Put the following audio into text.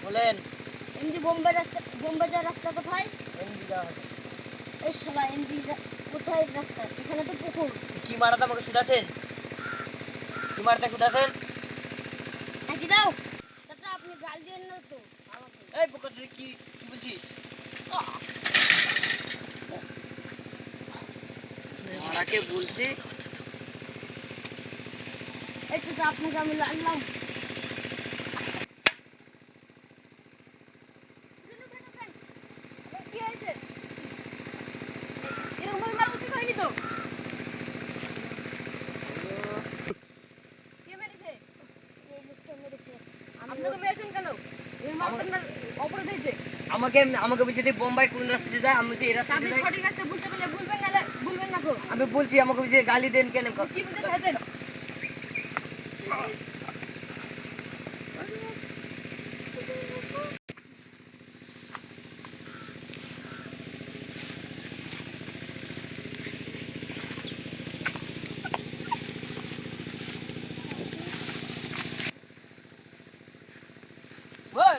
বলেন এমডি বোম্বে যাওয়ার রাস্তা কোথায়? এমডি যাওয়া হবে। এই শালা এমডি কোথায় রাস্তা? এখানে তো পুকুর। কি মারাতে আমাকে শুধাছেন? কি মারতে শুধাছেন? নাকি দাও চাচা, আপনি গাল দিয়েন না তো আমাকে। এই পোকা তুই কি বলছিস? মারাকে বলছি এই চাচা, আপনাকে আমি লাগলাম। কি হয়েছে? এরকম ভাবে মারা উচিত হয়নি তো। কে মেরেছে? এই লোকটা মেরেছে। আপনাকে মেরেছেন কেন? এর মারতে আপনার অপরাধ হয়েছে। আমাকে বলছি যে বোম্বাই কোন রাস্তা দিয়ে যায়? আমি বলছি এই রাস্তা আপনি দিয়ে যাই। সঠিক আছে বলতে পারলে বলবেন, নাহলে বলবেন না গো। আমি বলছি আমাকে বলছি গালি দেন কেন? কি বলতে চাইছেন? ওই